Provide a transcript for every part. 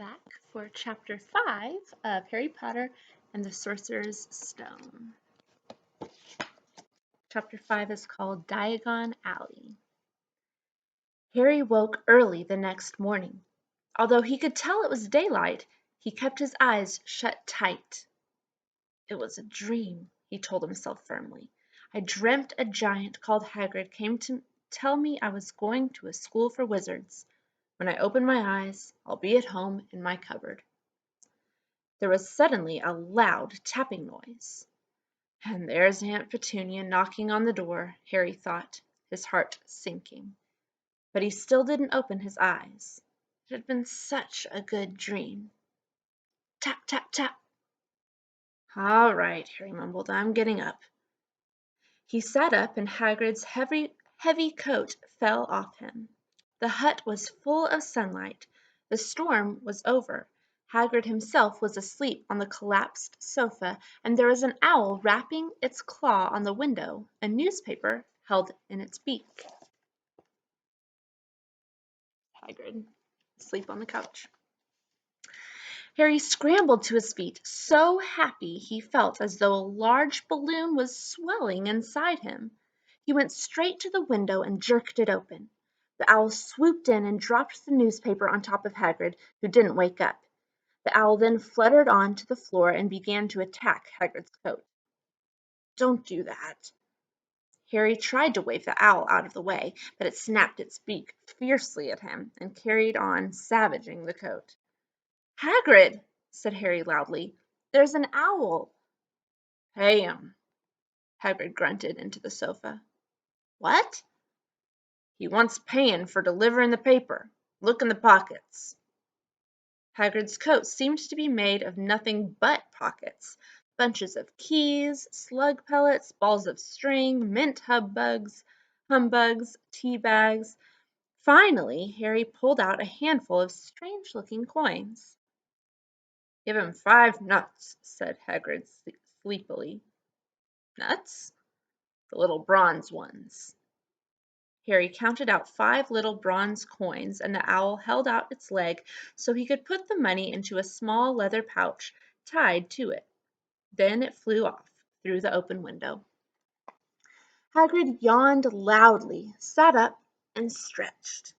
back for Chapter 5 of Harry Potter and the Sorcerer's Stone. Chapter 5 is called Diagon Alley. Harry woke early the next morning. Although he could tell it was daylight, he kept his eyes shut tight. It was a dream, he told himself firmly. I dreamt a giant called Hagrid came to tell me I was going to a school for wizards. When I open my eyes, I'll be at home in my cupboard. There was suddenly a loud tapping noise. And there's Aunt Petunia knocking on the door, Harry thought, his heart sinking. But he still didn't open his eyes. It had been such a good dream. Tap, tap, tap. All right, Harry mumbled, I'm getting up. He sat up and Hagrid's heavy coat fell off him. The hut was full of sunlight. The storm was over. Hagrid himself was asleep on the collapsed sofa, and there was an owl rapping its claw on the window, a newspaper held in its beak. Hagrid, asleep on the couch. Harry scrambled to his feet, so happy he felt as though a large balloon was swelling inside him. He went straight to the window and jerked it open. The owl swooped in and dropped the newspaper on top of Hagrid, who didn't wake up. The owl then fluttered on to the floor and began to attack Hagrid's coat. Don't do that. Harry tried to wave the owl out of the way, but it snapped its beak fiercely at him and carried on savaging the coat. Hagrid, said Harry loudly, there's an owl. Pay him, Hagrid grunted into the sofa. What? He wants paying for delivering the paper. Look in the pockets. Hagrid's coat seemed to be made of nothing but pockets. Bunches of keys, slug pellets, balls of string, mint humbugs, tea bags. Finally, Harry pulled out a handful of strange-looking coins. Give him 5 nuts, said Hagrid sleepily. Nuts? The little bronze ones. Harry counted out 5 little bronze coins, and the owl held out its leg so he could put the money into a small leather pouch tied to it. Then it flew off through the open window. Hagrid yawned loudly, sat up, and stretched.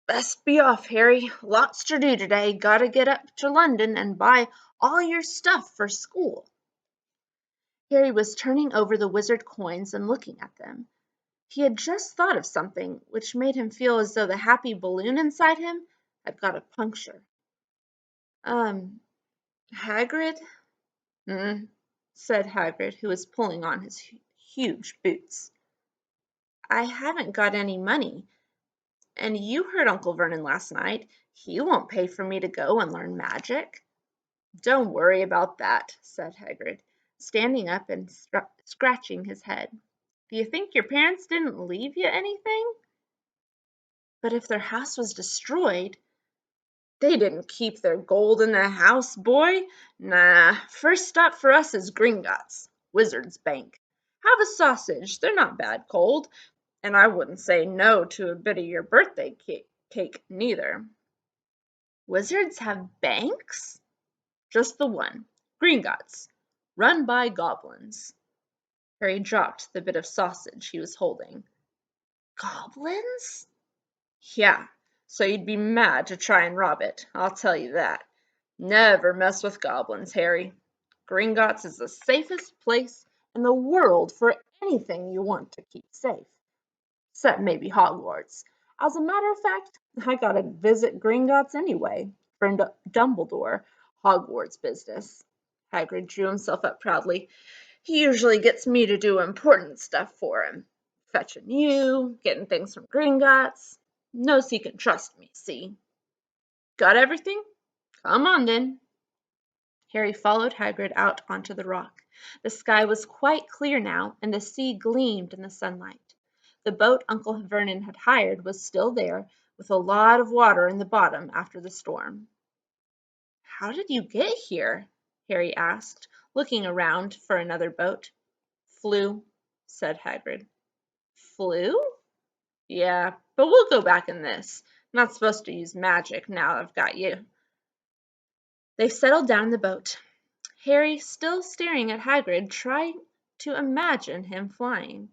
Best be off, Harry. Lots to do today. Gotta get up to London and buy all your stuff for school. Harry was turning over the wizard coins and looking at them. He had just thought of something which made him feel as though the happy balloon inside him had got a puncture. Hagrid? Said Hagrid, who was pulling on his huge boots. I haven't got any money. And you heard Uncle Vernon last night. He won't pay for me to go and learn magic. Don't worry about that, said Hagrid, standing up and scratching his head. Do you think your parents didn't leave you anything? But if their house was destroyed, they didn't keep their gold in the house, boy. Nah, first stop for us is Gringotts, Wizard's Bank. Have a sausage, they're not bad cold, and I wouldn't say no to a bit of your birthday cake neither. Wizards have banks? Just the one, Gringotts, run by goblins. Harry dropped the bit of sausage he was holding. Goblins? Yeah, so you'd be mad to try and rob it, I'll tell you that. Never mess with goblins, Harry. Gringotts is the safest place in the world for anything you want to keep safe. Except maybe Hogwarts. As a matter of fact, I gotta visit Gringotts anyway, for Dumbledore, Hogwarts business. Hagrid drew himself up proudly. He usually gets me to do important stuff for him. Fetching you, getting things from Gringotts. Knows he can trust me, see? Got everything? Come on, then. Harry followed Hagrid out onto the rock. The sky was quite clear now, and the sea gleamed in the sunlight. The boat Uncle Vernon had hired was still there, with a lot of water in the bottom after the storm. How did you get here? Harry asked, looking around for another boat. Flew, said Hagrid. Flew? Yeah, but we'll go back in this. Not supposed to use magic now I've got you. They settled down in the boat. Harry, still staring at Hagrid, tried to imagine him flying.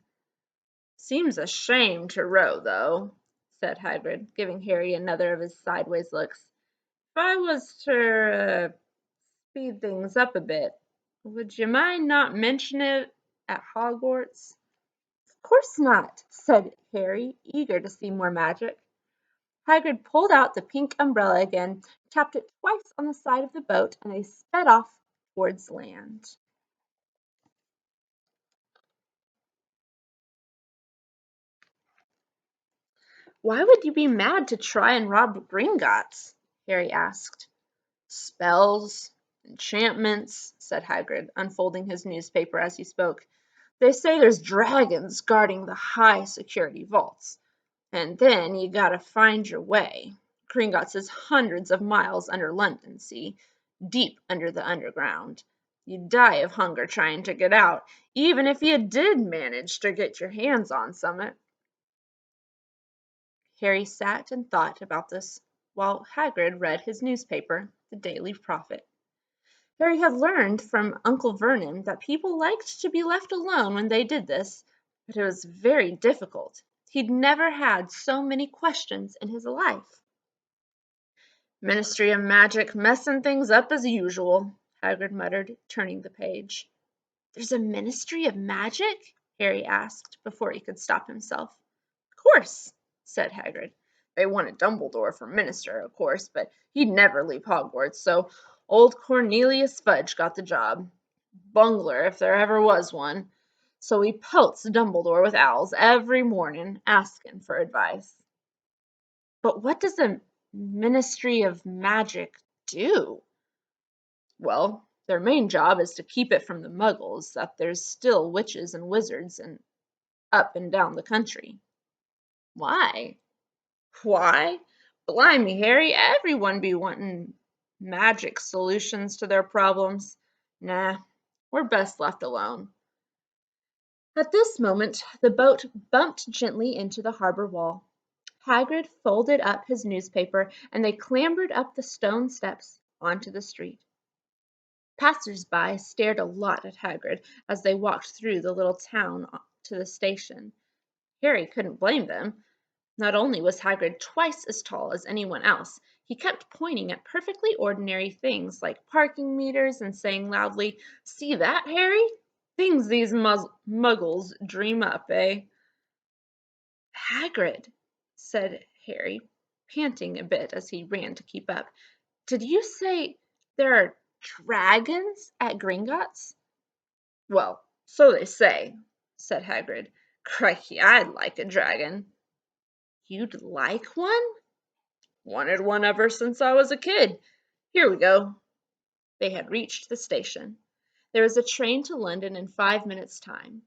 "Seems a shame to row, though," said Hagrid, giving Harry another of his sideways looks. "If I was to speed things up a bit, would you mind not mentioning it at Hogwarts?" "Of course not," said Harry, eager to see more magic. Hagrid pulled out the pink umbrella again, tapped it twice on the side of the boat, and they sped off towards land. "Why would you be mad to try and rob Gringotts?" Harry asked. "Spells, enchantments," said Hagrid, unfolding his newspaper as he spoke. "They say there's dragons guarding the high security vaults. And then you gotta find your way. Gringotts is hundreds of miles under London, see? Deep under the underground. You'd die of hunger trying to get out, even if you did manage to get your hands on some. Harry sat and thought about this while Hagrid read his newspaper, the Daily Prophet. Harry had learned from Uncle Vernon that people liked to be left alone when they did this, but it was very difficult. He'd never had so many questions in his life. "Ministry of Magic messing things up as usual," Hagrid muttered, turning the page. "There's a Ministry of Magic?" Harry asked, before he could stop himself. "Of course," said Hagrid. "They wanted Dumbledore for minister, of course, but he'd never leave Hogwarts, so old Cornelius Fudge got the job. Bungler, if there ever was one. So he pelts Dumbledore with owls every morning, asking for advice." "But what does the Ministry of Magic do?" "Well, their main job is to keep it from the Muggles that there's still witches and wizards and up and down the country." "Why?" "Why? Blimey, Harry, everyone be wanting magic solutions to their problems. Nah, we're best left alone." At this moment the boat bumped gently into the harbor wall. Hagrid folded up his newspaper, and they clambered up the stone steps onto the street. Passers-by stared a lot at Hagrid as they walked through the little town to the station. Harry couldn't blame them. Not only was Hagrid twice as tall as anyone else, he kept pointing at perfectly ordinary things like parking meters and saying loudly, "See that, Harry? Things these muggles dream up, eh?" "Hagrid," said Harry, panting a bit as he ran to keep up, "did you say there are dragons at Gringotts?" "Well, so they say," said Hagrid. "Crikey, I'd like a dragon." "You'd like one?" "Wanted one ever since I was a kid. Here we go." They had reached the station. There was a train to London in 5 minutes' time.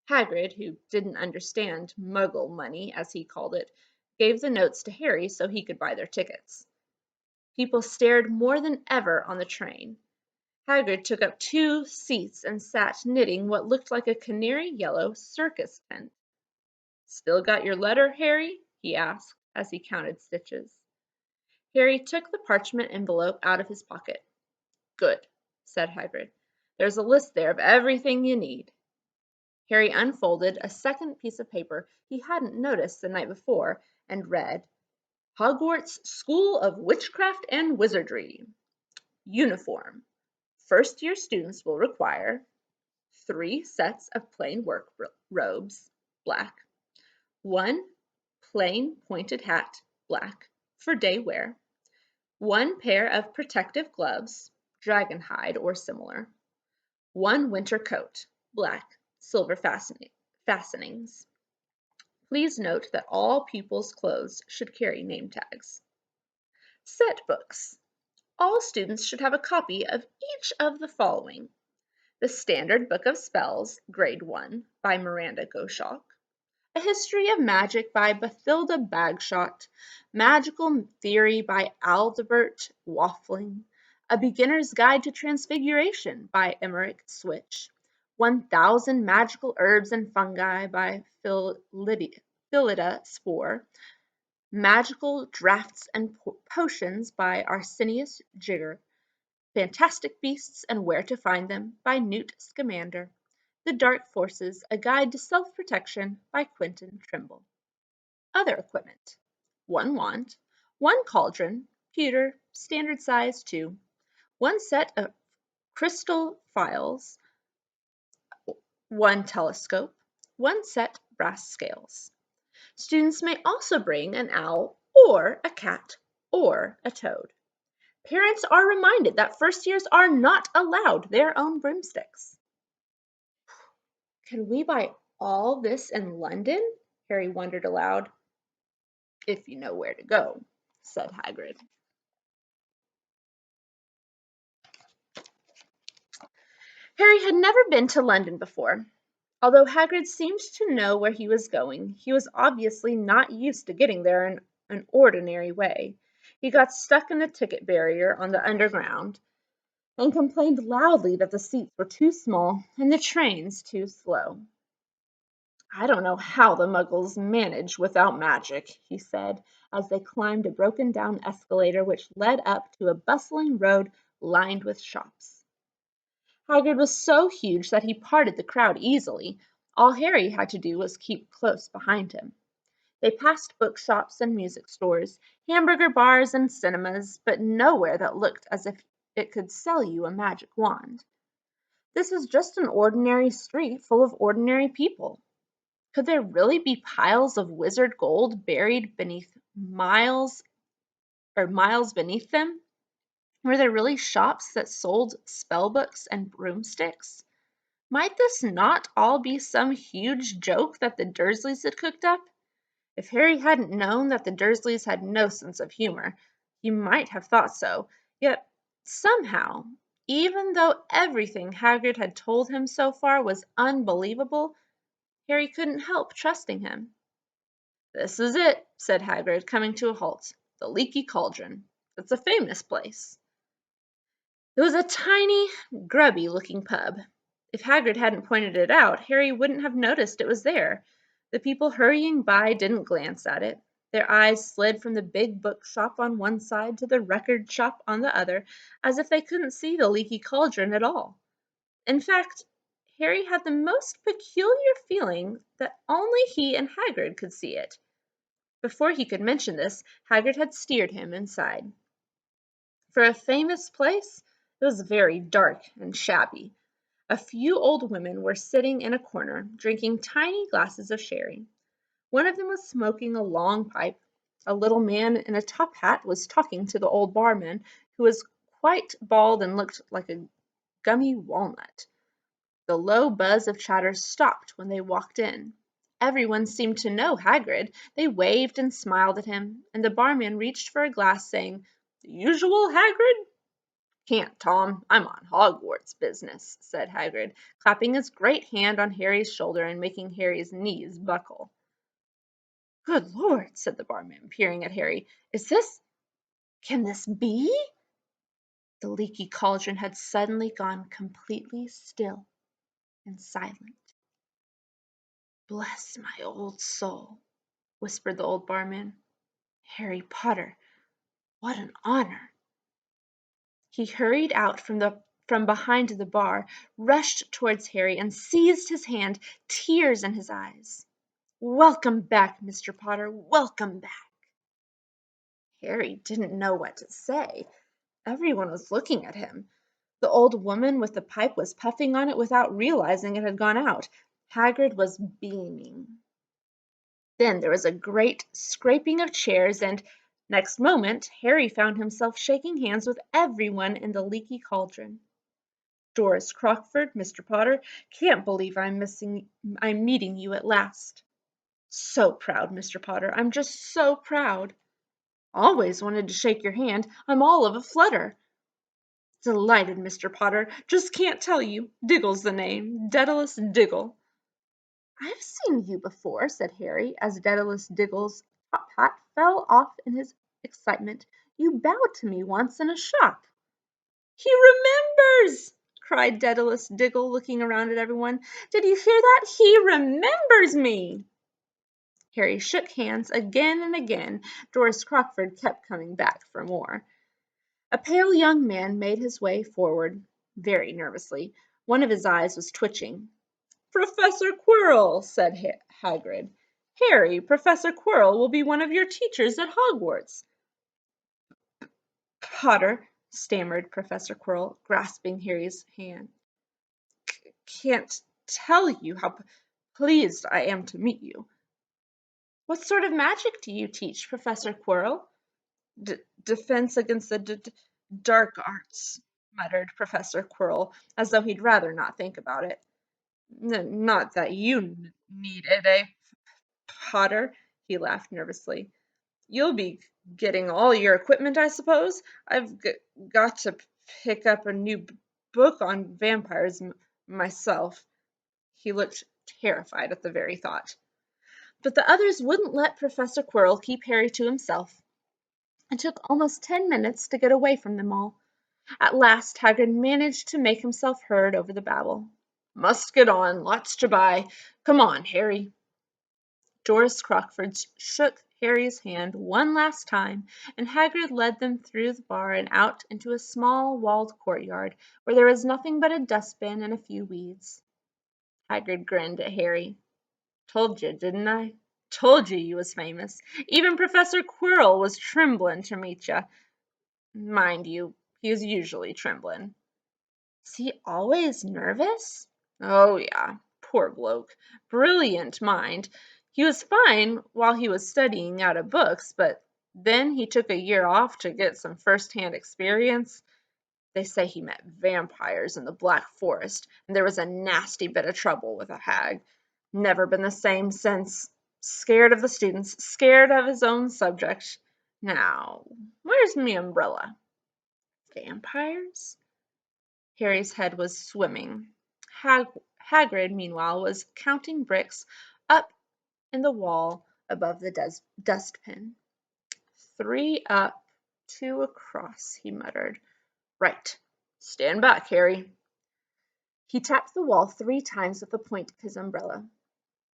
Hagrid, who didn't understand Muggle money, as he called it, gave the notes to Harry so he could buy their tickets. People stared more than ever on the train. Hagrid took up 2 seats and sat knitting what looked like a canary yellow circus tent. "Still got your letter, Harry?" he asked, as he counted stitches. Harry took the parchment envelope out of his pocket. "Good," said Hagrid. "There's a list there of everything you need." Harry unfolded a second piece of paper he hadn't noticed the night before and read, "Hogwarts School of Witchcraft and Wizardry. Uniform. First-year students will require 3 sets of plain work robes, black, 1 plain pointed hat, black, for day wear, 1 pair of protective gloves, dragon hide or similar, 1 winter coat, black, silver fastenings. Please note that all pupils' clothes should carry name tags. Set books. All students should have a copy of each of the following: The Standard Book of Spells, Grade 1, by Miranda Goshawk; A History of Magic by Bathilda Bagshot; Magical Theory by Aldebert Waffling; A Beginner's Guide to Transfiguration by Emmerich Switch; 1000 Magical Herbs and Fungi by Phillida Spore; Magical Draughts and Potions by Arsenius Jigger; Fantastic Beasts and Where to Find Them by Newt Scamander. The Dark Forces, A Guide to Self-Protection by Quentin Trimble. Other equipment: 1 wand, 1 cauldron, pewter, standard size 2, 1 set of crystal phials, 1 telescope, 1 set brass scales. Students may also bring an owl or a cat or a toad. Parents are reminded that first years are not allowed their own broomsticks. Can we buy all this in London? Harry wondered aloud. If you know where to go, said Hagrid. Harry had never been to London before. Although Hagrid seemed to know where he was going, he was obviously not used to getting there in an ordinary way. He got stuck in the ticket barrier on the Underground and complained loudly that the seats were too small and the trains too slow. I don't know how the Muggles manage without magic, he said, as they climbed a broken-down escalator which led up to a bustling road lined with shops. Hagrid was so huge that he parted the crowd easily. All Harry had to do was keep close behind him. They passed bookshops and music stores, hamburger bars and cinemas, but nowhere that looked as if it could sell you a magic wand. This was just an ordinary street full of ordinary people. Could there really be piles of wizard gold buried beneath miles beneath them? Were there really shops that sold spellbooks and broomsticks? Might this not all be some huge joke that the Dursleys had cooked up? If Harry hadn't known that the Dursleys had no sense of humor, he might have thought so. Yet, somehow, even though everything Hagrid had told him so far was unbelievable, Harry couldn't help trusting him. "This is it," said Hagrid, coming to a halt. "The Leaky Cauldron. It's a famous place." It was a tiny, grubby-looking pub. If Hagrid hadn't pointed it out, Harry wouldn't have noticed it was there. The people hurrying by didn't glance at it. Their eyes slid from the big bookshop on one side to the record shop on the other, as if they couldn't see the Leaky Cauldron at all. In fact, Harry had the most peculiar feeling that only he and Hagrid could see it. Before he could mention this, Hagrid had steered him inside. For a famous place, it was very dark and shabby. A few old women were sitting in a corner, drinking tiny glasses of sherry. One of them was smoking a long pipe. A little man in a top hat was talking to the old barman, who was quite bald and looked like a gummy walnut. The low buzz of chatter stopped when they walked in. Everyone seemed to know Hagrid. They waved and smiled at him, and the barman reached for a glass, saying, "The usual, Hagrid?" "Can't, Tom. I'm on Hogwarts business," said Hagrid, clapping his great hand on Harry's shoulder and making Harry's knees buckle. "Good Lord," said the barman, peering at Harry. Can this be?" The Leaky Cauldron had suddenly gone completely still and silent. "Bless my old soul," whispered the old barman. "Harry Potter, what an honor!" He hurried out from behind the bar, rushed towards Harry, and seized his hand, tears in his eyes. "Welcome back, Mr. Potter, welcome back." Harry didn't know what to say. Everyone was looking at him. The old woman with the pipe was puffing on it without realizing it had gone out. Hagrid was beaming. Then there was a great scraping of chairs, and next moment Harry found himself shaking hands with everyone in the Leaky Cauldron. "Doris Crockford, Mr. Potter, can't believe I'm meeting you at last." "So proud, Mr. Potter. I'm just so proud." "Always wanted to shake your hand. I'm all of a flutter." "Delighted, Mr. Potter. Just can't tell you. Diggle's the name. Daedalus Diggle." "I've seen you before," said Harry, as Daedalus Diggle's top hat fell off in his excitement. "You bowed to me once in a shop." "He remembers!" cried Daedalus Diggle, looking around at everyone. "Did you hear that? He remembers me!" Harry shook hands again and again. Doris Crockford kept coming back for more. A pale young man made his way forward very nervously. One of his eyes was twitching. "Professor Quirrell," said Hagrid. "Harry, Professor Quirrell will be one of your teachers at Hogwarts." "Potter," stammered Professor Quirrell, grasping Harry's hand, "can't tell you how pleased I am to meet you." "What sort of magic do you teach, Professor Quirrell?" Defense against the dark arts," muttered Professor Quirrell, as though he'd rather not think about it. "Not that you need it, eh, Potter?" He laughed nervously. "You'll be getting all your equipment, I suppose? I've got to pick up a new book on vampires myself." He looked terrified at the very thought. But the others wouldn't let Professor Quirrell keep Harry to himself. It took almost 10 minutes to get away from them all. At last Hagrid managed to make himself heard over the babble. "Must get on, lots to buy. Come on, Harry." Doris Crockford shook Harry's hand one last time, and Hagrid led them through the bar and out into a small walled courtyard, where there was nothing but a dustbin and a few weeds. Hagrid grinned at Harry. "Told you, didn't I? Told you was famous. Even Professor Quirrell was tremblin' to meet you. Mind you, he is usually tremblin'." "Is he always nervous?" "Oh, yeah. Poor bloke. Brilliant mind. He was fine while he was studying out of books, but then he took a year off to get some first-hand experience. They say he met vampires in the Black Forest, and there was a nasty bit of trouble with a hag. Never been the same since. Scared of the students, scared of his own subject. Now, where's me umbrella?" "Vampires?" Harry's head was swimming. Hagrid, meanwhile, was counting bricks up in the wall above the dustbin. "3 up, 2 across," he muttered. "Right. Stand back, Harry." He tapped the wall 3 times with the point of his umbrella.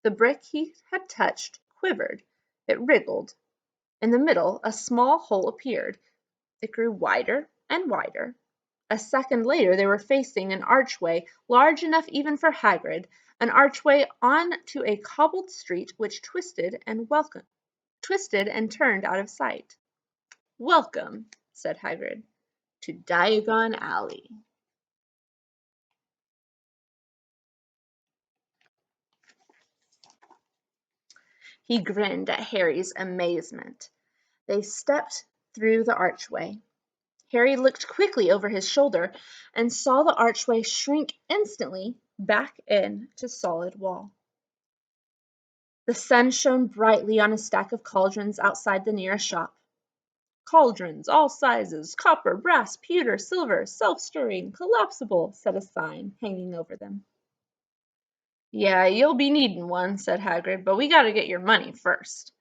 The brick he had touched quivered. It wriggled. In the middle a small hole appeared. It grew wider and wider. A second later they were facing an archway large enough even for Hagrid, an archway on to a cobbled street which twisted and turned out of sight. "Welcome," said Hagrid, "to Diagon Alley." He grinned at Harry's amazement. They stepped through the archway. Harry looked quickly over his shoulder and saw the archway shrink instantly back into solid wall. The sun shone brightly on a stack of cauldrons outside the nearest shop. "Cauldrons, all sizes, copper, brass, pewter, silver, self-stirring, collapsible," said a sign hanging over them. "Yeah, you'll be needin' one," said Hagrid, "but we gotta get your money first."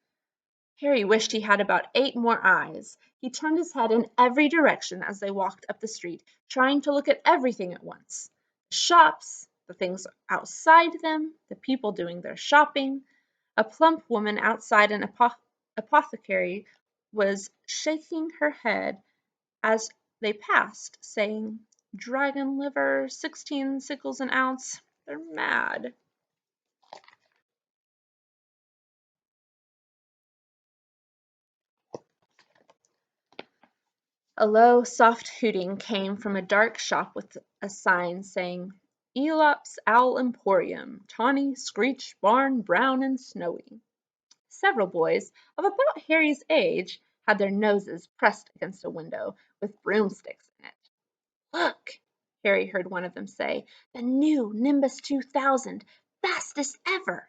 Harry wished he had about 8 more eyes. He turned his head in every direction as they walked up the street, trying to look at everything at once. The shops, the things outside them, the people doing their shopping. A plump woman outside an apothecary was shaking her head as they passed, saying, "Dragon liver, 16 sickles an ounce. They're mad." A low, soft hooting came from a dark shop with a sign saying, "Elop's Owl Emporium, Tawny, Screech, Barn, Brown, and Snowy." Several boys of about Harry's age had their noses pressed against a window with broomsticks in it. "Look," Harry heard one of them say, "the new Nimbus 2000, fastest ever."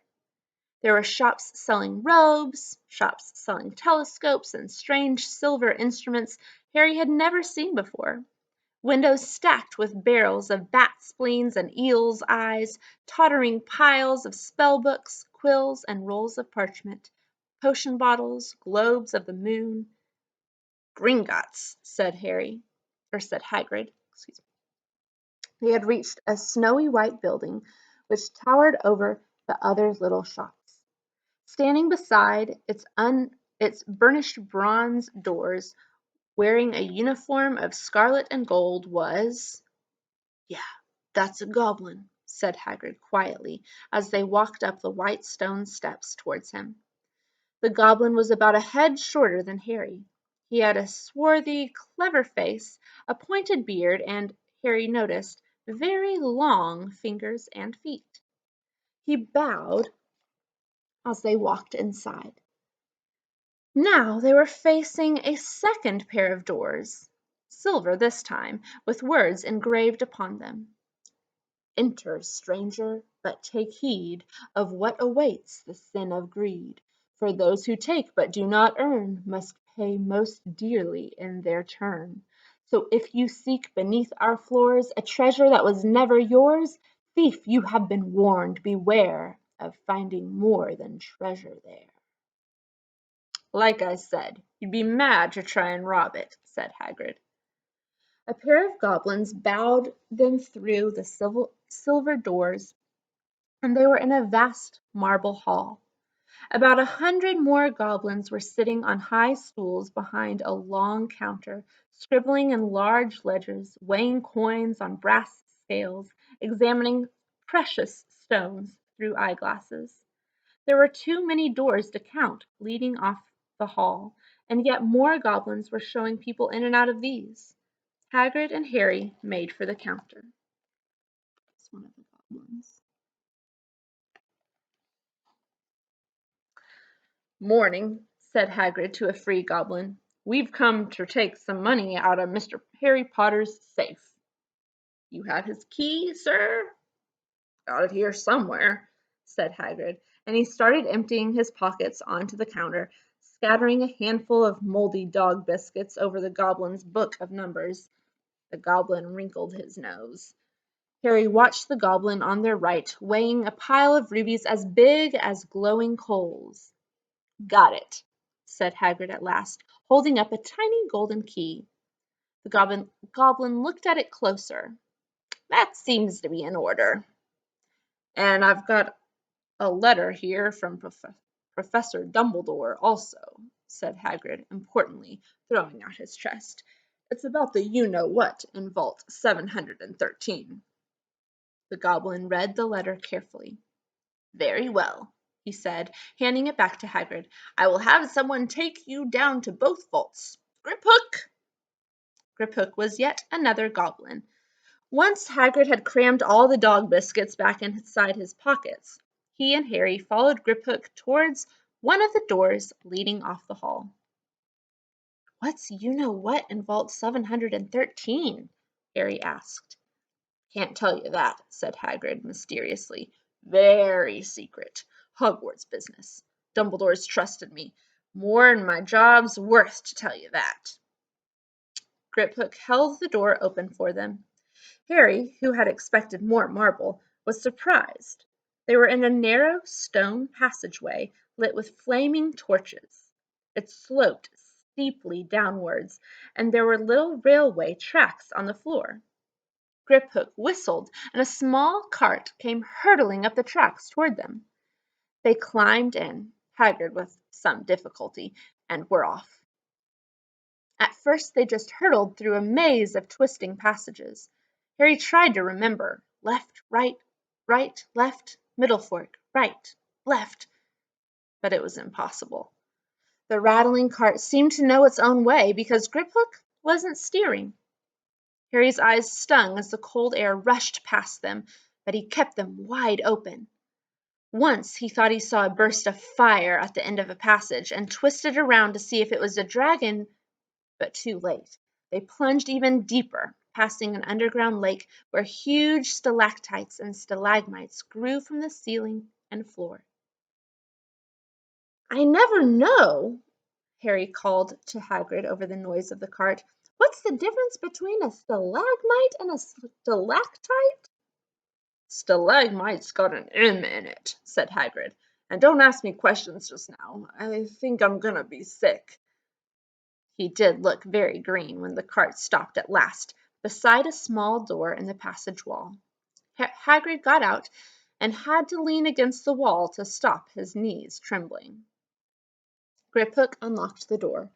There were shops selling robes, shops selling telescopes and strange silver instruments Harry had never seen before, windows stacked with barrels of bat spleens and eels' eyes, tottering piles of spell books, quills, and rolls of parchment, potion bottles, globes of the moon. "Gringotts," said Hagrid. Excuse me. They had reached a snowy white building which towered over the other little shops. Standing beside its burnished bronze doors wearing a uniform of scarlet and gold, was— "Yeah, that's a goblin," said Hagrid quietly, as they walked up the white stone steps towards him. The goblin was about a head shorter than Harry. He had a swarthy, clever face, a pointed beard, and, Harry noticed, very long fingers and feet. He bowed as they walked inside. Now they were facing a second pair of doors, silver this time, with words engraved upon them. "Enter, stranger, but take heed of what awaits the sin of greed. For those who take but do not earn must pay most dearly in their turn. So if you seek beneath our floors a treasure that was never yours, thief, you have been warned, beware of finding more than treasure there." "Like I said, you'd be mad to try and rob it," said Hagrid. A pair of goblins bowed them through the silver doors, and they were in a vast marble hall. About 100 more goblins were sitting on high stools behind a long counter, scribbling in large ledgers, weighing coins on brass scales, examining precious stones through eyeglasses. There were too many doors to count leading off the hall, and yet more goblins were showing people in and out of these. Hagrid and Harry made for the counter. It's one of the goblins. "Morning," said Hagrid to a free goblin. "We've come to take some money out of Mr. Harry Potter's safe." "You have his key, sir?" "Got it here somewhere," said Hagrid, and he started emptying his pockets onto the counter, scattering a handful of moldy dog biscuits over the goblin's book of numbers. The goblin wrinkled his nose. Harry watched the goblin on their right, weighing a pile of rubies as big as glowing coals. "Got it," said Hagrid at last, holding up a tiny golden key. The goblin looked at it closer. "That seems to be in order." "And I've got a letter here from Professor Dumbledore also," said Hagrid importantly, throwing out his chest. "It's about the you-know-what in Vault 713. The goblin read the letter carefully. "Very well," he said, handing it back to Hagrid. "I will have someone take you down to both vaults. Griphook!" Griphook was yet another goblin. Once Hagrid had crammed all the dog biscuits back inside his pockets, he and Harry followed Griphook towards one of the doors leading off the hall. "What's you-know-what in Vault 713? Harry asked. "Can't tell you that," said Hagrid mysteriously. "Very secret. Hogwarts business. Dumbledore's trusted me. More'n my job's worth to tell you that." Griphook held the door open for them. Harry, who had expected more marble, was surprised. They were in a narrow stone passageway lit with flaming torches. It sloped steeply downwards, and there were little railway tracks on the floor. Griphook whistled, and a small cart came hurtling up the tracks toward them. They climbed in, Hagrid with some difficulty, and were off. At first they just hurtled through a maze of twisting passages. Harry tried to remember. Left, right, left, middle fork, right, left. But it was impossible. The rattling cart seemed to know its own way because Griphook wasn't steering. Harry's eyes stung as the cold air rushed past them, but he kept them wide open. Once he thought he saw a burst of fire at the end of a passage and twisted around to see if it was a dragon, but too late. They plunged even deeper, passing an underground lake where huge stalactites and stalagmites grew from the ceiling and floor. "I never know," Harry called to Hagrid over the noise of the cart. "What's the difference between a stalagmite and a stalactite?" "Stalagmite's got an M in it," said Hagrid. "And don't ask me questions just now. I think I'm gonna be sick." He did look very green when the cart stopped at last, beside a small door in the passage wall. Hagrid got out and had to lean against the wall to stop his knees trembling. Griphook unlocked the door.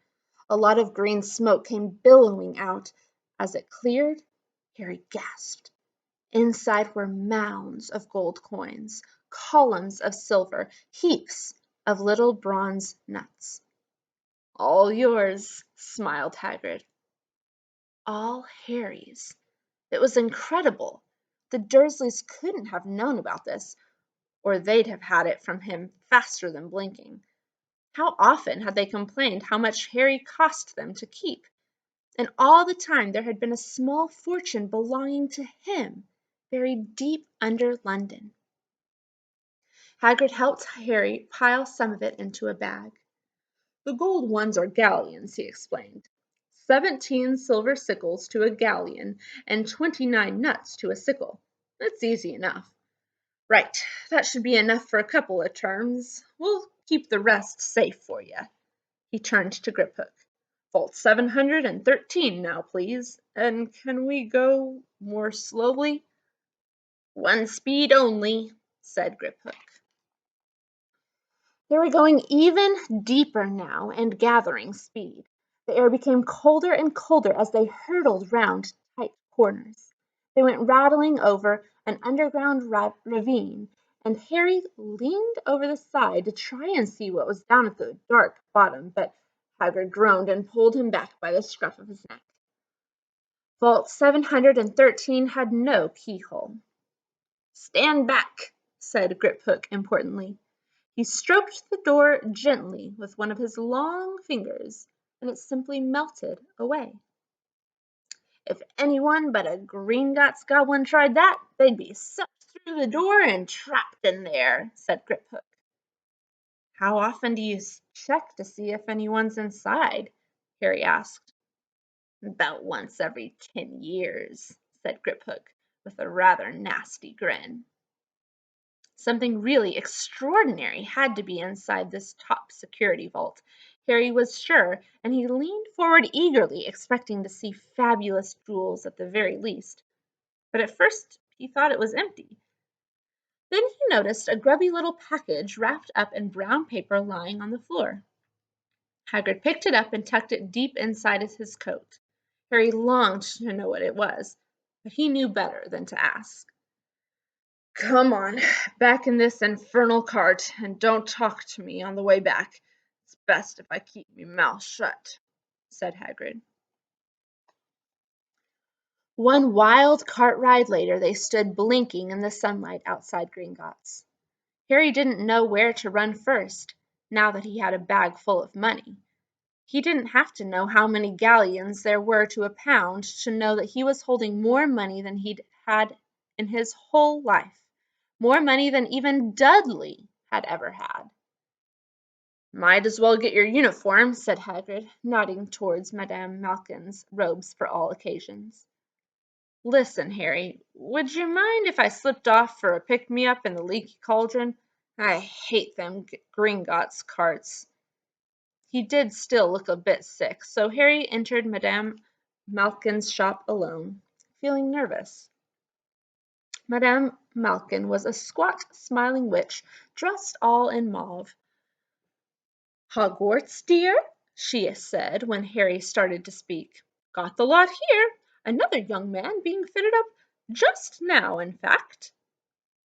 A lot of green smoke came billowing out. As it cleared, Harry gasped. Inside were mounds of gold coins, columns of silver, heaps of little bronze nuts. "All yours," smiled Hagrid. All Harry's. It was incredible. The Dursleys couldn't have known about this, or they'd have had it from him faster than blinking. How often had they complained how much Harry cost them to keep? And all the time there had been a small fortune belonging to him, buried deep under London. Hagrid helped Harry pile some of it into a bag. "The gold ones are galleons," he explained. 17 silver sickles to a galleon, and 29 nuts to a sickle. It's easy enough. Right, that should be enough for a couple of terms. We'll keep the rest safe for you." He turned to Griphook. "Vault 713 now, please. And can we go more slowly?" "One speed only," said Griphook. They were going even deeper now and gathering speed. The air became colder and colder as they hurtled round tight corners. They went rattling over an underground ravine, and Harry leaned over the side to try and see what was down at the dark bottom, but Hagrid groaned and pulled him back by the scruff of his neck. Vault 713 had no keyhole. "Stand back," said Griphook importantly. He stroked the door gently with one of his long fingers, and it simply melted away. "If anyone but a Gringotts goblin tried that, they'd be sucked through the door and trapped in there," said Griphook. "How often do you check to see if anyone's inside?" Harry asked. "About once every 10 years," said Griphook, with a rather nasty grin. Something really extraordinary had to be inside this top security vault, Harry was sure, and he leaned forward eagerly, expecting to see fabulous jewels at the very least. But at first he thought it was empty. Then he noticed a grubby little package wrapped up in brown paper lying on the floor. Hagrid picked it up and tucked it deep inside his coat. Harry longed to know what it was, but he knew better than to ask. "Come on, back in this infernal cart, and don't talk to me on the way back. It's best if I keep me mouth shut," said Hagrid. One wild cart ride later they stood blinking in the sunlight outside Gringotts. Harry didn't know where to run first, now that he had a bag full of money. He didn't have to know how many galleons there were to a pound to know that he was holding more money than he'd had in his whole life. More money than even Dudley had ever had. "Might as well get your uniform," said Hagrid, nodding towards Madame Malkin's robes for all occasions. "Listen, Harry, would you mind if I slipped off for a pick-me-up in the Leaky Cauldron? I hate them Gringotts carts." He did still look a bit sick, so Harry entered Madame Malkin's shop alone, feeling nervous. Madame Malkin was a squat, smiling witch, dressed all in mauve. "Hogwarts, dear?" she said when Harry started to speak. "Got the lot here. Another young man being fitted up just now, in fact."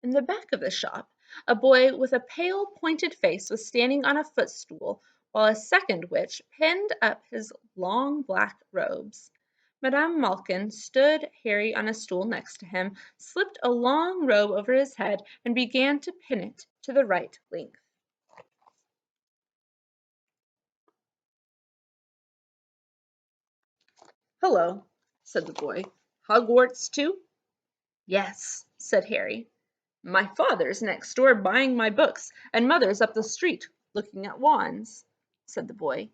In the back of the shop, a boy with a pale, pointed face was standing on a footstool, while a second witch pinned up his long black robes. Madame Malkin stood Harry on a stool next to him, slipped a long robe over his head, and began to pin it to the right length. "Hello," said the boy. "Hogwarts, too?" "Yes," said Harry. "My father's next door buying my books, and mother's up the street looking at wands," said the boy.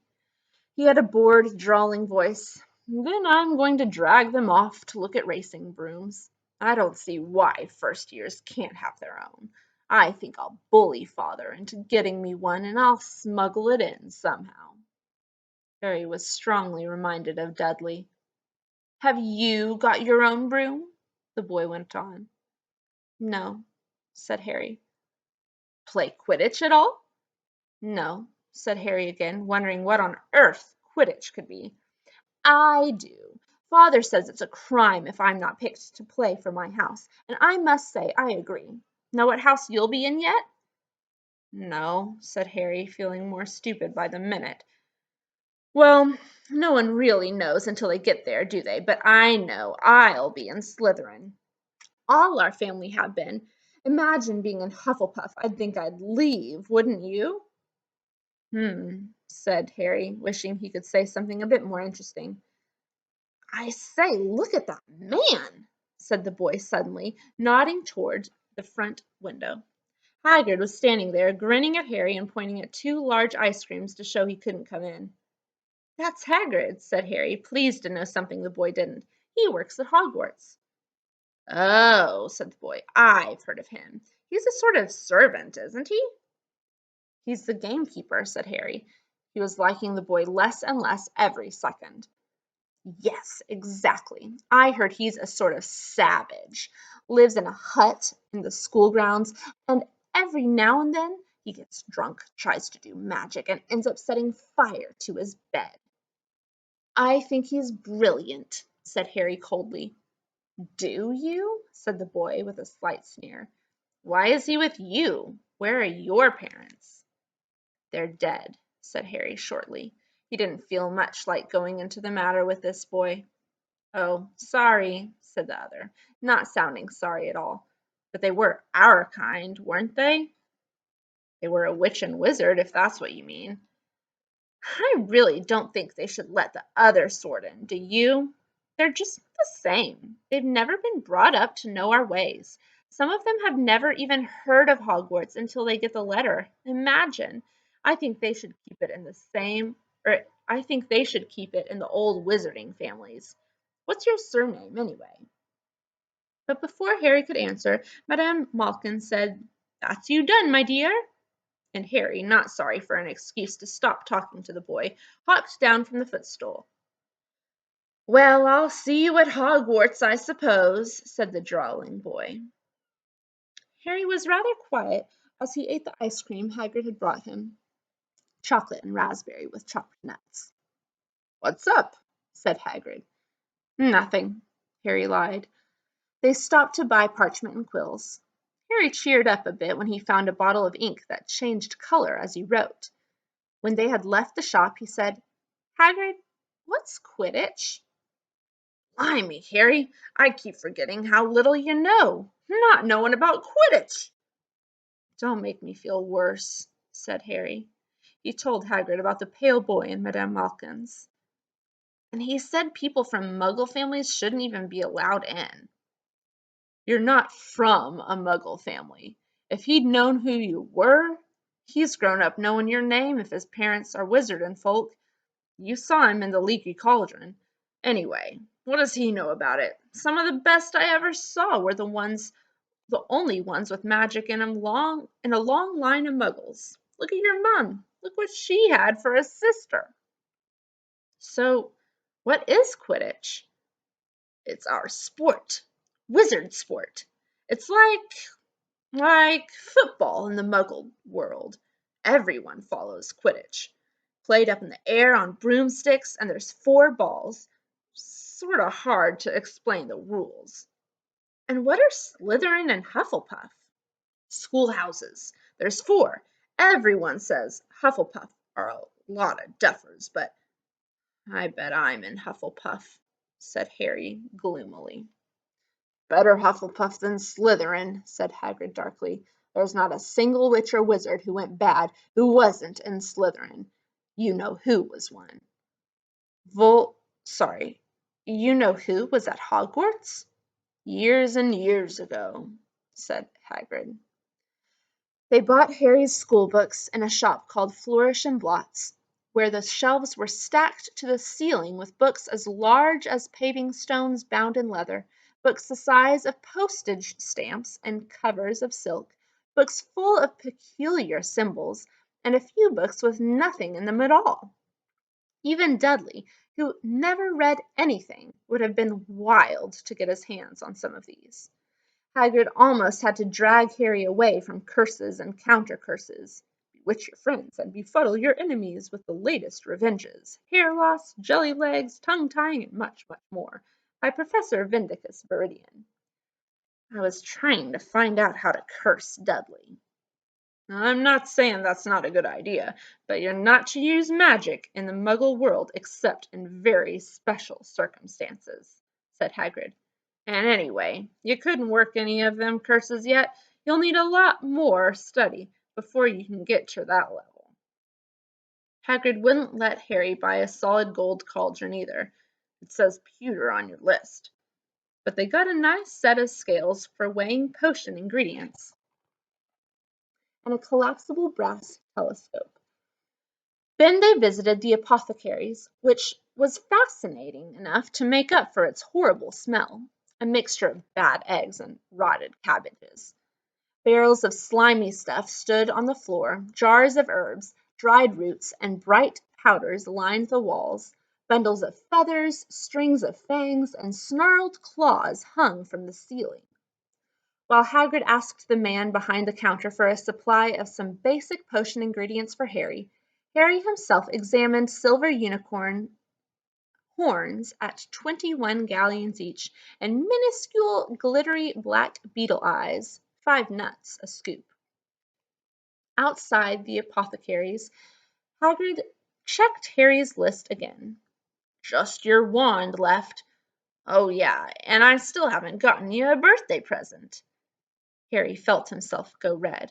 He had a bored, drawling voice. "Then I'm going to drag them off to look at racing brooms. I don't see why first years can't have their own. I think I'll bully father into getting me one, and I'll smuggle it in somehow." Harry was strongly reminded of Dudley. "Have you got your own broom?" the boy went on. "No," said Harry. "Play Quidditch at all?" "No," said Harry again, wondering what on earth Quidditch could be. I do. Father says it's a crime if I'm not picked to play for my house, and I must say I agree. Know what house you'll be in yet? No, said Harry, feeling more stupid by the minute. Well, no one really knows until they get there, do they? But I know I'll be in Slytherin. All our family have been. Imagine being in Hufflepuff. I'd think I'd leave, wouldn't you? Said Harry, wishing he could say something a bit more interesting. I say, look at that man, said the boy suddenly, nodding toward the front window. Hagrid was standing there, grinning at Harry and pointing at 2 large ice creams to show he couldn't come in. That's Hagrid, said Harry, pleased to know something the boy didn't. He works at Hogwarts. Oh, said the boy, I've heard of him. He's a sort of servant, isn't he? He's the gamekeeper, said Harry. He was liking the boy less and less every second. Yes, exactly. I heard he's a sort of savage. Lives in a hut in the school grounds, and every now and then he gets drunk, tries to do magic, and ends up setting fire to his bed. I think he's brilliant, said Harry coldly. Do you? Said the boy with a slight sneer. Why is he with you? Where are your parents? They're dead, said Harry shortly. He didn't feel much like going into the matter with this boy. Oh, sorry, said the other, not sounding sorry at all. But they were our kind, weren't they? They were a witch and wizard, if that's what you mean. I really don't think they should let the other sort in, do you? They're just the same. They've never been brought up to know our ways. Some of them have never even heard of Hogwarts until they get the letter. Imagine. I think they should keep it in the same, or I think they should keep it in the old wizarding families. What's your surname, anyway? But before Harry could answer, Madame Malkin said, That's you done, my dear. And Harry, not sorry for an excuse to stop talking to the boy, hopped down from the footstool. Well, I'll see you at Hogwarts, I suppose, said the drawling boy. Harry was rather quiet as he ate the ice cream Hagrid had brought him, chocolate and raspberry with chopped nuts. What's up? Said Hagrid. Nothing, Harry lied. They stopped to buy parchment and quills. Harry cheered up a bit when he found a bottle of ink that changed color as he wrote. When they had left the shop, he said, Hagrid, what's Quidditch? Blimey, Harry, I keep forgetting how little you know. Not knowing about Quidditch. Don't make me feel worse, said Harry. He told Hagrid about the pale boy and Madame Malkin's. And he said people from Muggle families shouldn't even be allowed in. You're not from a Muggle family. If he'd known who you were, he's grown up knowing your name if his parents are wizarding folk. You saw him in the Leaky Cauldron. Anyway, what does he know about it? Some of the best I ever saw were the only ones with magic in a long line of muggles. Look at your mum. Look what she had for a sister. So, what is Quidditch? It's our sport. Wizard sport. It's like football in the muggle world. Everyone follows Quidditch. Played up in the air on broomsticks, and there's 4 balls. Sort of hard to explain the rules. And what are Slytherin and Hufflepuff? Schoolhouses. There's 4. Everyone says Hufflepuff are a lot of duffers, but I bet I'm in Hufflepuff, said Harry gloomily. Better Hufflepuff than Slytherin, said Hagrid darkly. There's not a single witch or wizard who went bad who wasn't in Slytherin. You know who was one. You know who was at Hogwarts? Years and years ago, said Hagrid. They bought Harry's schoolbooks in a shop called Flourish and Blots, where the shelves were stacked to the ceiling with books as large as paving stones bound in leather, books the size of postage stamps and covers of silk, books full of peculiar symbols, and a few books with nothing in them at all. Even Dudley, who never read anything, would have been wild to get his hands on some of these. Hagrid almost had to drag Harry away from curses and counter-curses. bewitch your friends and befuddle your enemies with the latest revenges, hair loss, jelly legs, tongue tying, and much, much more, by Professor Vindicus Viridian. I was trying to find out how to curse Dudley. I'm not saying that's not a good idea, but you're not to use magic in the Muggle world except in very special circumstances, said Hagrid. And anyway, you couldn't work any of them curses yet. You'll need a lot more study before you can get to that level. Hagrid wouldn't let Harry buy a solid gold cauldron either. It says pewter on your list. But they got a nice set of scales for weighing potion ingredients and a collapsible brass telescope. Then they visited the apothecary's, which was fascinating enough to make up for its horrible smell, a mixture of bad eggs and rotted cabbages. Barrels of slimy stuff stood on the floor, jars of herbs, dried roots, and bright powders lined the walls. Bundles of feathers, strings of fangs, and snarled claws hung from the ceiling. While Hagrid asked the man behind the counter for a supply of some basic potion ingredients for Harry, Harry himself examined silver unicorn horns at 21 galleons each, and minuscule, glittery black beetle eyes, 5 nuts a scoop. Outside the apothecary's, Hagrid checked Harry's list again. Just your wand left. Oh yeah, and I still haven't gotten you a birthday present. Harry felt himself go red.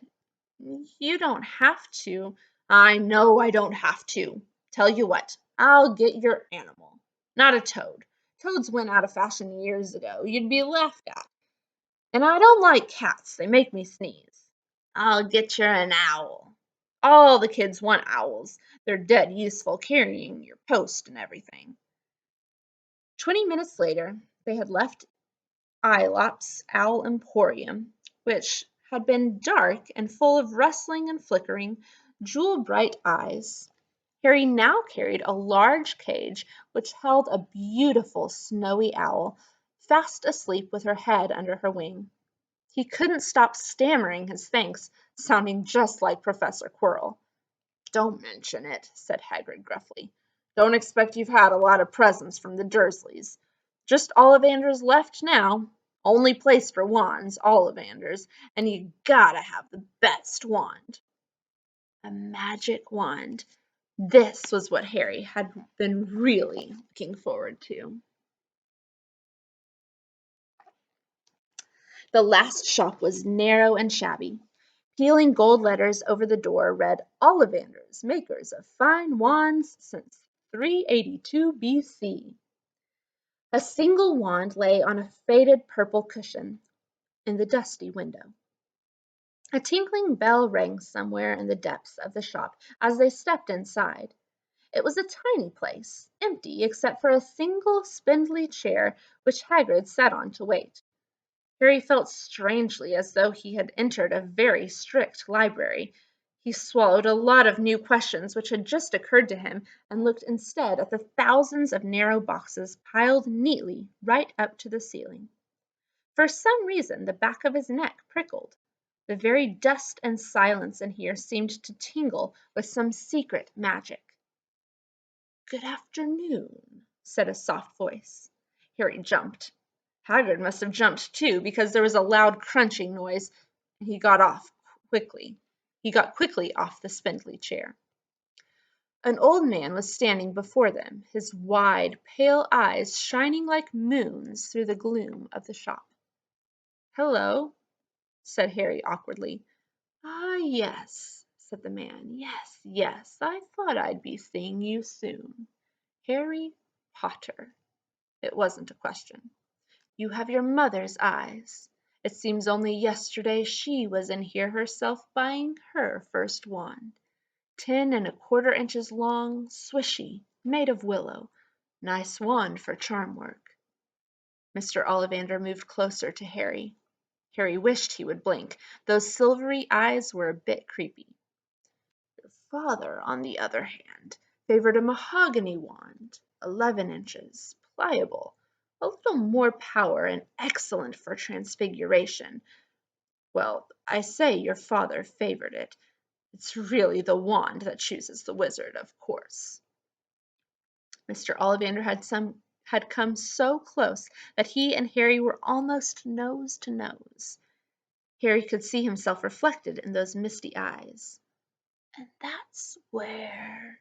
You don't have to. I know I don't have to. Tell you what, I'll get your animal. Not a toad. Toads went out of fashion years ago. You'd be laughed at. And I don't like cats. They make me sneeze. I'll get you an owl. All the kids want owls. They're dead useful carrying your post and everything. 20 minutes later, they had left Aelop's Owl Emporium, which had been dark and full of rustling and flickering, jewel-bright eyes. Harry now carried a large cage which held a beautiful snowy owl, fast asleep with her head under her wing. He couldn't stop stammering his thanks, sounding just like Professor Quirrell. Don't mention it, said Hagrid gruffly. Don't expect you've had a lot of presents from the Dursleys. Just Ollivander's left now. Only place for wands, Ollivander's, and you gotta have the best wand. A magic wand. This was what Harry had been really looking forward to. The last shop was narrow and shabby. Peeling gold letters over the door read, Ollivanders, makers of fine wands since 382 BC. A single wand lay on a faded purple cushion in the dusty window. A tinkling bell rang somewhere in the depths of the shop as they stepped inside. It was a tiny place, empty except for a single spindly chair which Hagrid sat on to wait. Harry felt strangely as though he had entered a very strict library. He swallowed a lot of new questions which had just occurred to him and looked instead at the thousands of narrow boxes piled neatly right up to the ceiling. For some reason, the back of his neck prickled. The very dust and silence in here seemed to tingle with some secret magic. Good afternoon, said a soft voice. Harry jumped. Hagrid must have jumped too, because there was a loud crunching noise, and he got quickly off the spindly chair. An old man was standing before them, his wide, pale eyes shining like moons through the gloom of the shop. Hello, said Harry awkwardly. Ah, yes, said the man. Yes, yes, I thought I'd be seeing you soon. Harry Potter. It wasn't a question. You have your mother's eyes. It seems only yesterday she was in here herself buying her first wand. 10¼ inches long, swishy, made of willow. Nice wand for charm work. Mr. Ollivander moved closer to Harry. Harry wished he would blink. Those silvery eyes were a bit creepy. Your father, on the other hand, favored a mahogany wand, 11 inches, pliable, a little more power and excellent for transfiguration. Well, I say your father favored it. It's really the wand that chooses the wizard, of course. Mr. Ollivander had come so close that he and Harry were almost nose to nose. Harry could see himself reflected in those misty eyes. And that's where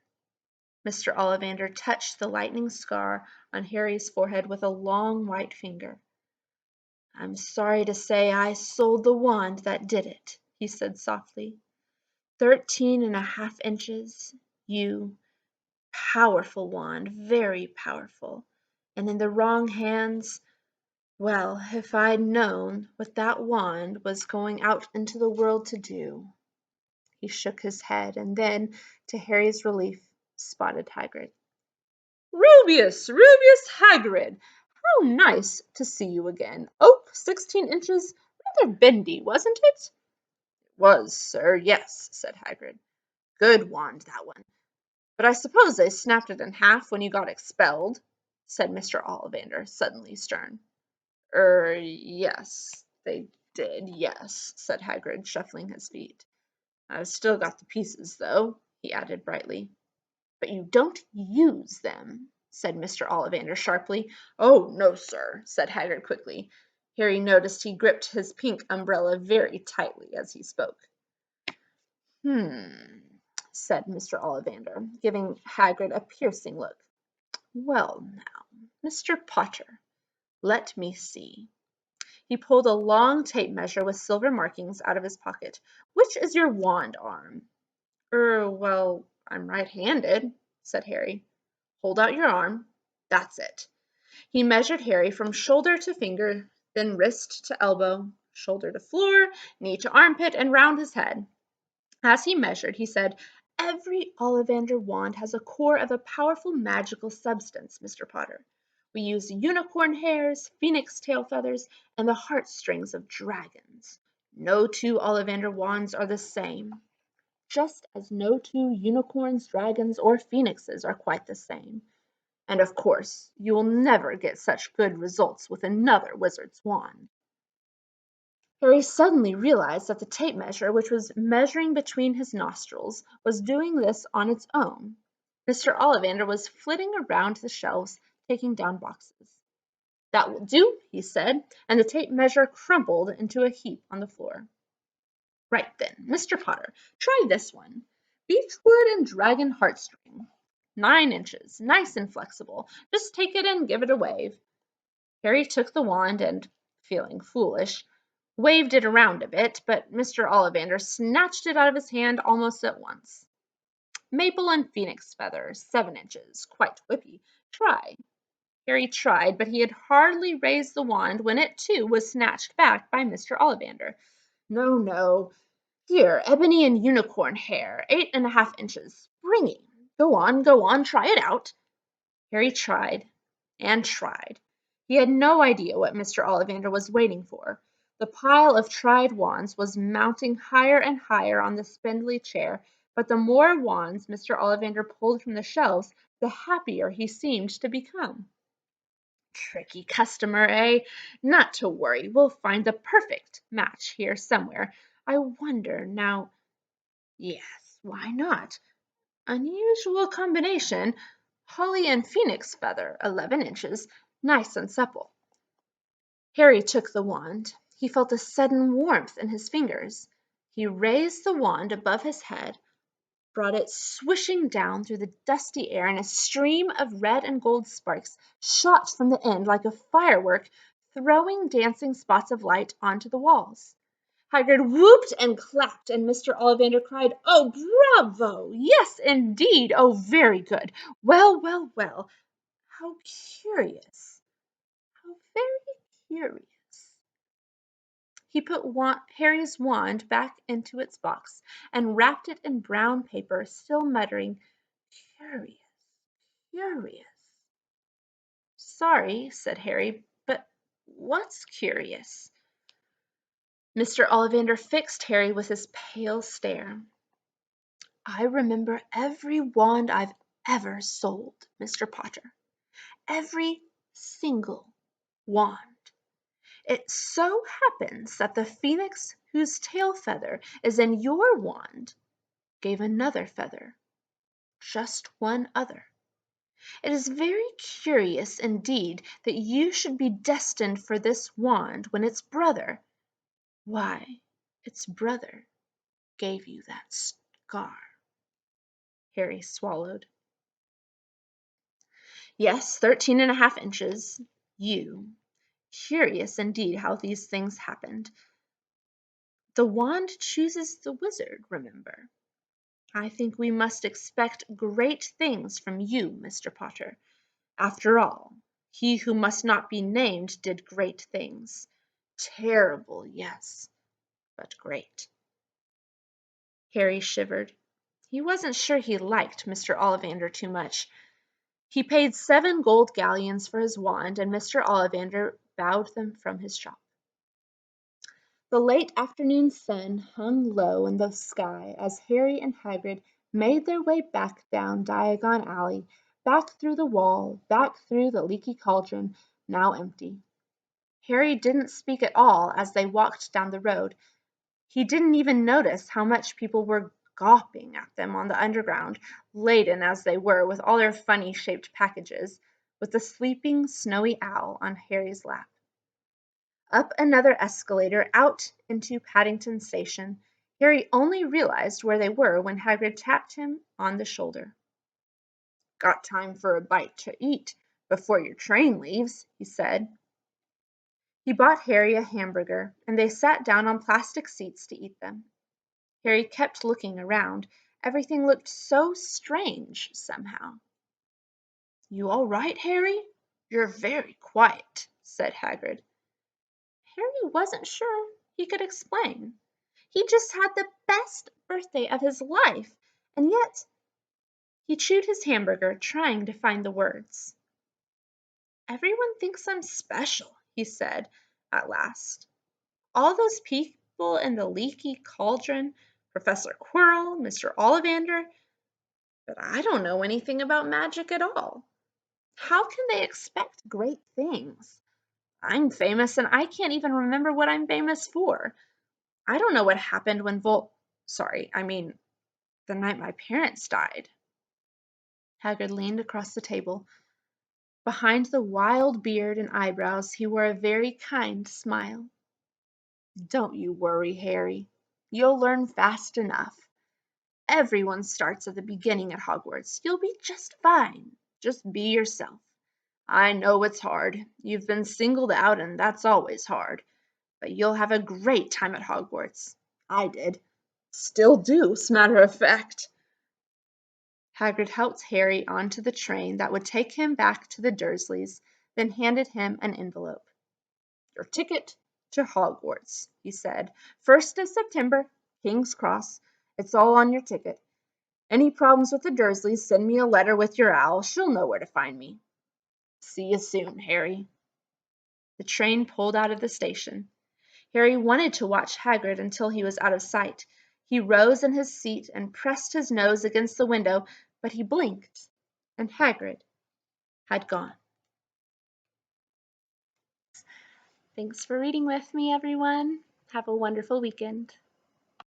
Mr. Ollivander touched the lightning scar on Harry's forehead with a long white finger. I'm sorry to say I sold the wand that did it, he said softly. 13.5 inches, you powerful wand, very powerful. And in the wrong hands, well, if I'd known what that wand was going out into the world to do. He shook his head, and then, to Harry's relief, spotted Hagrid. Rubeus Hagrid! How nice to see you again. Oh, 16 inches, rather bendy, wasn't it? It was, sir, yes, said Hagrid. Good wand, that one. But I suppose they snapped it in half when you got expelled, said Mr. Ollivander, suddenly stern. Yes, they did, yes, said Hagrid, shuffling his feet. I've still got the pieces, though, he added brightly. But you don't use them, said Mr. Ollivander sharply. Oh, no, sir, said Hagrid quickly. Harry noticed he gripped his pink umbrella very tightly as he spoke. Said Mr. Ollivander, giving Hagrid a piercing look. Well, now, Mr. Potter, let me see. He pulled a long tape measure with silver markings out of his pocket. Which is your wand arm? Well, I'm right-handed, said Harry. Hold out your arm. That's it. He measured Harry from shoulder to finger, then wrist to elbow, shoulder to floor, knee to armpit, and round his head. As he measured, he said, Every Ollivander wand has a core of a powerful magical substance, Mr. Potter. We use unicorn hairs, phoenix tail feathers, and the heartstrings of dragons. No two Ollivander wands are the same, just as no two unicorns, dragons, or phoenixes are quite the same. And of course, you will never get such good results with another wizard's wand. Harry suddenly realized that the tape measure, which was measuring between his nostrils, was doing this on its own. Mr. Ollivander was flitting around the shelves, taking down boxes. That will do, he said, and the tape measure crumpled into a heap on the floor. Right then, Mr. Potter, try this one. Beechwood and dragon heartstring. 9 inches, nice and flexible. Just take it and give it a wave. Harry took the wand and, feeling foolish, waved it around a bit, but Mr. Ollivander snatched it out of his hand almost at once. Maple and phoenix feather, 7 inches, quite whippy. Try. Harry tried, but he had hardly raised the wand when it too was snatched back by Mr. Ollivander. No, no. Here, ebony and unicorn hair, 8.5 inches, springy. Go on, try it out. Harry tried and tried. He had no idea what Mr. Ollivander was waiting for. The pile of tried wands was mounting higher and higher on the spindly chair, but the more wands Mr. Ollivander pulled from the shelves, the happier he seemed to become. Tricky customer, eh? Not to worry, we'll find the perfect match here somewhere. I wonder now. Yes, why not? Unusual combination. Holly and phoenix feather, 11 inches, nice and supple. Harry took the wand. He felt a sudden warmth in his fingers. He raised the wand above his head, brought it swishing down through the dusty air, and a stream of red and gold sparks shot from the end like a firework, throwing dancing spots of light onto the walls. Hagrid whooped and clapped, and Mr. Ollivander cried, Oh, bravo! Yes, indeed! Oh, very good! Well, well, well! How curious! How very curious! He put Harry's wand back into its box and wrapped it in brown paper, still muttering, Curious, curious. Sorry, said Harry, but what's curious? Mr. Ollivander fixed Harry with his pale stare. I remember every wand I've ever sold, Mr. Potter. Every single wand. It so happens that the phoenix whose tail feather is in your wand gave another feather, just one other. It is very curious indeed that you should be destined for this wand when its brother, why, its brother gave you that scar. Harry swallowed. Yes, 13.5 inches. You. Curious indeed how these things happened. The wand chooses the wizard, remember. I think we must expect great things from you, Mr. Potter. After all, he who must not be named did great things. Terrible, yes, but great. Harry shivered. He wasn't sure he liked Mr. Ollivander too much. He paid 7 gold galleons for his wand, and Mr. Ollivander bowed them from his shop. The late afternoon sun hung low in the sky as Harry and Hagrid made their way back down Diagon Alley, back through the wall, back through the leaky cauldron, now empty. Harry didn't speak at all as they walked down the road. He didn't even notice how much people were gawping at them on the underground, laden as they were with all their funny-shaped packages, with the sleeping snowy owl on Harry's lap. Up another escalator out into Paddington Station, Harry only realized where they were when Hagrid tapped him on the shoulder. "Got time for a bite to eat before your train leaves," he said. He bought Harry a hamburger, and they sat down on plastic seats to eat them. Harry kept looking around. Everything looked so strange, somehow. "You all right, Harry? You're very quiet," said Hagrid. Harry wasn't sure he could explain. He just had the best birthday of his life, and yet he chewed his hamburger, trying to find the words. "Everyone thinks I'm special," he said at last. "All those people in the leaky cauldron, Professor Quirrell, Mr. Ollivander, but I don't know anything about magic at all. How can they expect great things? I'm famous and I can't even remember what I'm famous for. I don't know what happened when the night my parents died." Hagrid leaned across the table. Behind the wild beard and eyebrows he wore a very kind smile. "Don't you worry, Harry. You'll learn fast enough. Everyone starts at the beginning at Hogwarts. You'll be just fine. Just be yourself. I know it's hard. You've been singled out, and that's always hard. But you'll have a great time at Hogwarts. I did. Still do, as a matter of fact." Hagrid helped Harry onto the train that would take him back to the Dursleys, then handed him an envelope. "Your ticket to Hogwarts," he said. "1st of September, King's Cross. It's all on your ticket. Any problems with the Dursleys, send me a letter with your owl. She'll know where to find me. See you soon, Harry." The train pulled out of the station. Harry wanted to watch Hagrid until he was out of sight. He rose in his seat and pressed his nose against the window, but he blinked, and Hagrid had gone. Thanks for reading with me, everyone. Have a wonderful weekend.